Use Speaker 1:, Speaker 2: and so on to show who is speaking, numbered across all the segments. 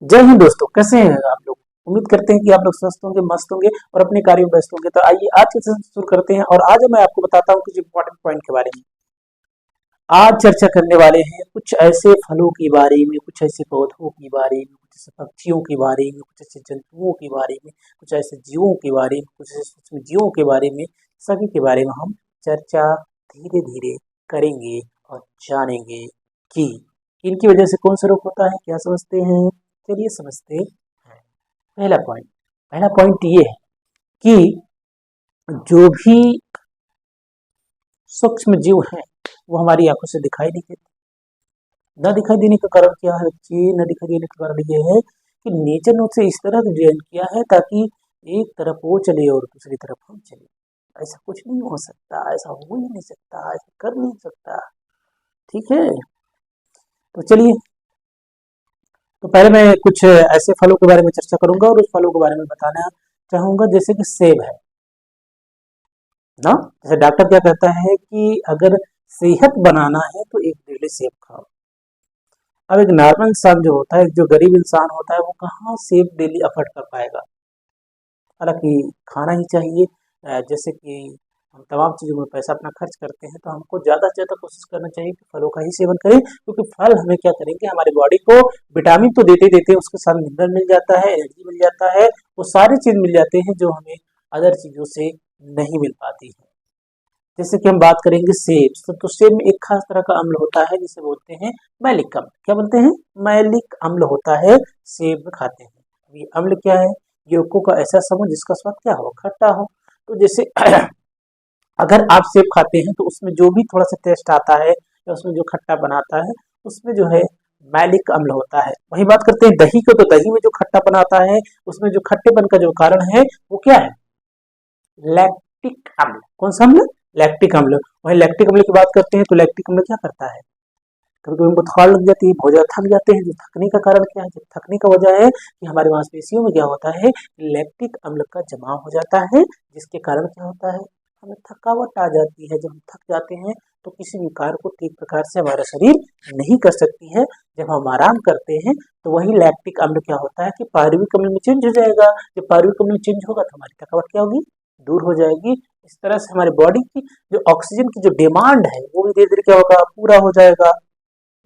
Speaker 1: जय हिंद दोस्तों, कैसे हैं आप लोग। उम्मीद करते हैं कि आप लोग स्वस्थ होंगे, मस्त होंगे और अपने कार्यों में व्यस्त होंगे। तो आइए आज के सेशन शुरू करते हैं और आज मैं आपको बताता हूँ कुछ इंपॉर्टेंट पॉइंट के बारे में। आज चर्चा करने वाले हैं कुछ ऐसे फलों के बारे में, कुछ ऐसे पौधों के बारे में, कुछ ऐसे पक्षियों के बारे में, कुछ ऐसे जंतुओं के बारे में, कुछ ऐसे जीवों के बारे में, कुछ ऐसे सूक्ष्म जीवों के बारे में, सभी के बारे में हम चर्चा धीरे धीरे करेंगे और जानेंगे कि इनकी वजह से कौन सा रोग होता है, क्या समझते हैं। चलिए समझते हैं। पहला पॉइंट ये है कि जो भी सूक्ष्म जीव हैं वो हमारी आंखों से दिखाई नहीं देते। न दिखाई देने का कारण क्या है बच्चे? न दिखाई देने का कारण ये है कि नेचर ने उसे इस तरह डिजाइन किया है ताकि एक तरफ वो चले और दूसरी तरफ हम चले। ऐसा कुछ नहीं हो सकता, ऐसा हो ही नहीं सकता, ऐसा कर नहीं सकता। ठीक है, तो चलिए, तो पहले मैं कुछ ऐसे फलों के बारे में चर्चा करूंगा और उस फलों के बारे में बताना चाहूंगा, जैसे कि सेब है ना। जैसे डॉक्टर क्या कहता है कि अगर सेहत बनाना है तो एक डेली सेब खाओ। अब एक नॉर्मल इंसान जो होता है, जो गरीब इंसान होता है, वो कहाँ सेब डेली अफोर्ड कर पाएगा। हालांकि खाना ही चाहिए। जैसे कि हम तमाम चीज़ों में पैसा अपना खर्च करते हैं, तो हमको ज़्यादा से ज़्यादा कोशिश करना चाहिए कि फलों का ही सेवन करें, क्योंकि फल हमें क्या करेंगे, हमारी बॉडी को विटामिन तो देते देते उसके साथ मिनरल मिल जाता है, एनर्जी मिल जाता है, वो सारी चीज़ मिल जाते हैं जो हमें अदर चीज़ों से नहीं मिल पाती है। जैसे कि हम बात करेंगे सेब, तो सेब में एक खास तरह का अम्ल होता है जिसे बोलते हैं मैलिक अम्ल। क्या बोलते हैं? मैलिक अम्ल होता है, सेब में खाते हैं। ये अम्ल क्या है? यौगिकों का ऐसा समूह जिसका स्वाद क्या हो, खट्टा हो। तो जैसे अगर आप सेब खाते हैं तो उसमें जो भी थोड़ा सा टेस्ट आता है या उसमें जो खट्टा बनाता है, उसमें जो है मैलिक अम्ल होता है। वही बात करते हैं दही को, तो दही में जो खट्टापन आता है, उसमें जो खट्टेपन का जो कारण है वो क्या है? लैक्टिक अम्ल। कौन सा अम्ल? लैक्टिक अम्ल। वही लैक्टिक अम्ल की बात करते हैं तो लैक्टिक अम्ल क्या करता है? कभी कभी हमको थकान लग जाती है, बहुत ज्यादा थक जाते हैं। जो थकने का कारण क्या है? जब थकने का वजह है कि हमारे मांसपेशियों में क्या होता है, लैक्टिक अम्ल का जमाव हो जाता है, जिसके कारण क्या होता है, हमें थकावट आ जाती है। जब हम थक जाते हैं तो किसी भी कार्य को ठीक प्रकार से हमारा शरीर नहीं कर सकती है। जब हम आराम करते हैं तो वही लैक्टिक अम्ल क्या होता है कि पायरुविक अम्ल में चेंज हो जाएगा। जब पायरुविक अम्ल चेंज होगा तो हमारी थकावट क्या होगी, दूर हो जाएगी। इस तरह से हमारी बॉडी की जो ऑक्सीजन की जो डिमांड है वो भी धीरे धीरे क्या होगा, पूरा हो जाएगा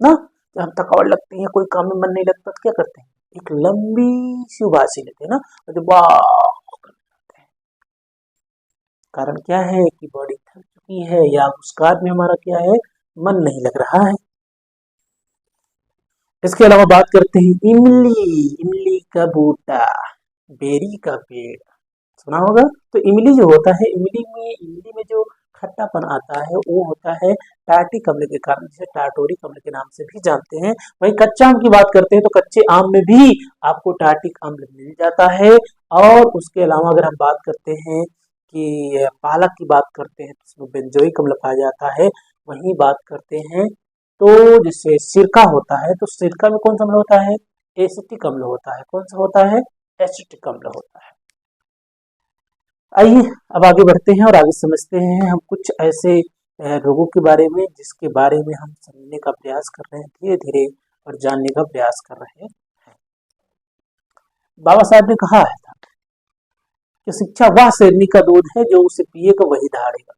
Speaker 1: ना। जब हम थकावट लगती है, कोई काम में मन नहीं लगता, तो क्या करते हैं, एक लंबी सी उबासी लेते हैं ना, और जब वाह करते हैं। कारण क्या है कि बॉडी थक चुकी है या उस कार्य में हमारा क्या है, मन नहीं लग रहा है। इसके अलावा बात करते हैं इमली। इमली का बूटा, बेरी का पेड़, सुना होगा। तो इमली जो होता है, इमली में जो खट्टापन आता है वो होता है टार्टिक अम्ल के कारण, जिसे टार्टोरिक अम्ल के नाम से भी जानते हैं। वही कच्चा आम की बात करते हैं तो कच्चे आम में भी आपको टार्टिक अम्ल मिल जाता है। और उसके अलावा अगर हम बात करते हैं कि पालक की बात करते हैं तो उसमें बेंजोइक अम्ल पाया जाता है। वहीं बात करते हैं तो जैसे सिरका होता है, तो सिरका में कौन सा अम्ल होता है? एसिटिक अम्ल होता है। कौन सा होता है? एसिटिक अम्ल होता है। आइए अब आगे बढ़ते हैं और आगे समझते हैं हम कुछ ऐसे रोगों के बारे में जिसके बारे में हम समझने का प्रयास कर रहे हैं धीरे धीरे और जानने का प्रयास कर रहे हैं। बाबा साहब ने कहा है था कि शिक्षा वह शेरनी का दूध है जो उसे पिएगा वही दहाड़ेगा।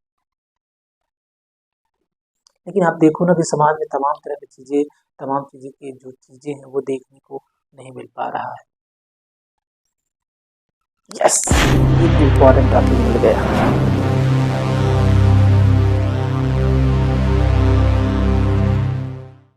Speaker 1: लेकिन आप देखो ना कि समाज में तमाम तरह की चीजें, तमाम चीजें की जो चीजें हैं वो देखने को नहीं मिल पा रहा है। यस, एक इम्पोर्टेंट टॉपिक मिल गया।